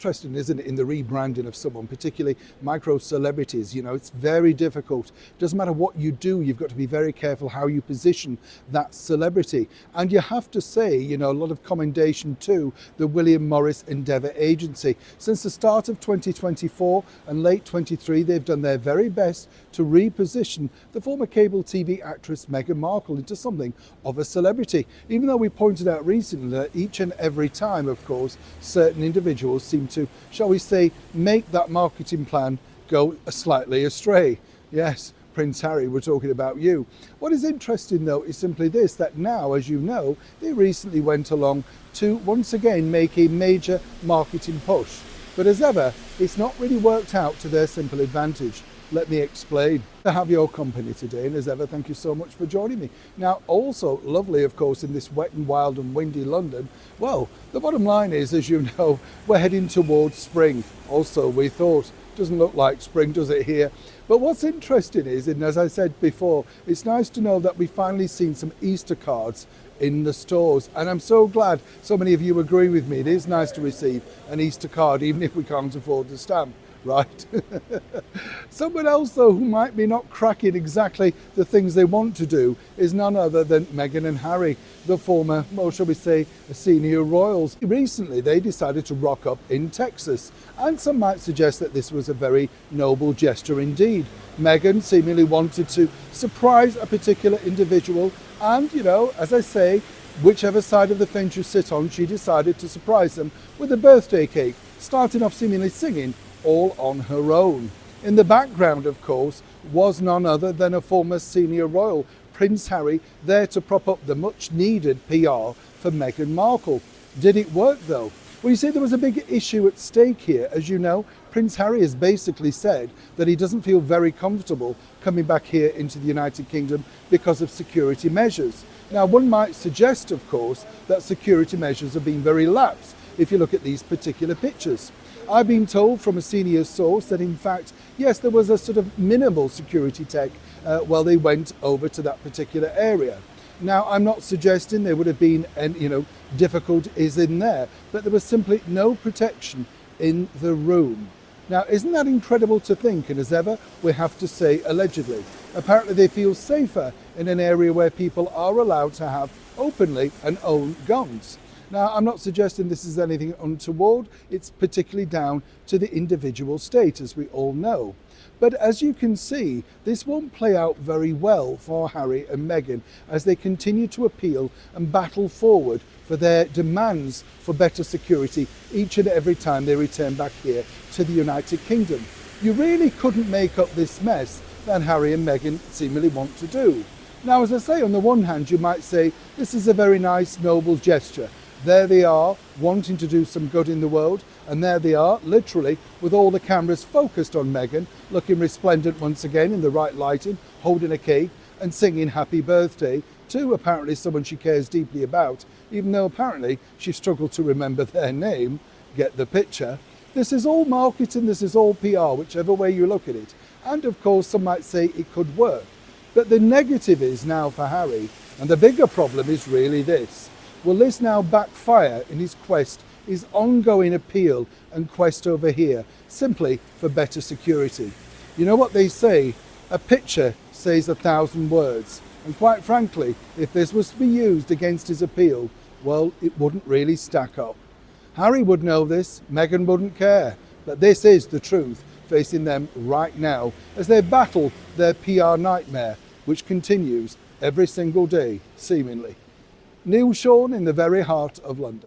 Interesting, isn't it, in the rebranding of someone, particularly micro celebrities. You know, it's very difficult. Doesn't matter what you do, you've got to be very careful how you position that celebrity. And you have to say, you know, a lot of commendation to the William Morris Endeavour Agency. Since the start of 2024 and late 23, they've done their very best to reposition the former cable TV actress Meghan Markle into something of a celebrity. Even though we pointed out recently that each and every time, of course, certain individuals seem to, shall we say, make that marketing plan go slightly astray. Yes, Prince Harry, we're talking about you. What is interesting though is simply this, that now, as you know, they recently went along to once again make a major marketing push. But as ever, it's not really worked out to their simple advantage. Let me explain. To have your company today, and as ever, thank you so much for joining me. Now, also lovely, of course, in this wet and wild and windy London. Well, the bottom line is, as you know, we're heading towards spring. Also, we thought, doesn't look like spring, does it here? But what's interesting is, and as I said before, it's nice to know that we've finally seen some Easter cards in the stores, and I'm so glad so many of you agree with me. It is nice to receive an Easter card, even if we can't afford the stamp. Right? Someone else though who might be not cracking exactly the things they want to do is none other than Meghan and Harry, the former, well, shall we say, senior royals. Recently they decided to rock up in Texas, and some might suggest that this was a very noble gesture indeed. Meghan seemingly wanted to surprise a particular individual, and, you know, as I say, whichever side of the fence you sit on, she decided to surprise them with a birthday cake, starting off seemingly singing all on her own. In the background, of course, was none other than a former senior royal, Prince Harry, there to prop up the much needed PR for Meghan Markle. Did it work though? Well, you see, there was a big issue at stake here. As you know, Prince Harry has basically said that he doesn't feel very comfortable coming back here into the United Kingdom because of security measures. Now, one might suggest, of course, that security measures have been very lax if you look at these particular pictures. I've been told from a senior source that in fact, yes, there was a sort of minimal security tech while they went over to that particular area. Now, I'm not suggesting there would have been, difficulties in there, but there was simply no protection in the room. Now, isn't that incredible to think? And as ever, we have to say allegedly. Apparently they feel safer in an area where people are allowed to have openly and own guns. Now, I'm not suggesting this is anything untoward. It's particularly down to the individual state, as we all know. But as you can see, this won't play out very well for Harry and Meghan as they continue to appeal and battle forward for their demands for better security each and every time they return back here to the United Kingdom. You really couldn't make up this mess that Harry and Meghan seemingly want to do. Now, as I say, on the one hand, you might say this is a very nice, noble gesture. There they are, wanting to do some good in the world, and there they are, literally, with all the cameras focused on Meghan, looking resplendent once again in the right lighting, holding a cake and singing happy birthday to apparently someone she cares deeply about, even though apparently she struggled to remember their name. Get the picture? This is all marketing, this is all PR, whichever way you look at it. And of course, some might say it could work. But the negative is now for Harry, and the bigger problem is really this. Will this now backfire in his quest, his ongoing appeal and quest over here, simply for better security? You know what they say, a picture says 1,000 words. And quite frankly, if this was to be used against his appeal, well, it wouldn't really stack up. Harry would know this, Meghan wouldn't care. But this is the truth facing them right now as they battle their PR nightmare, which continues every single day, seemingly. Neil Sean in the very heart of London.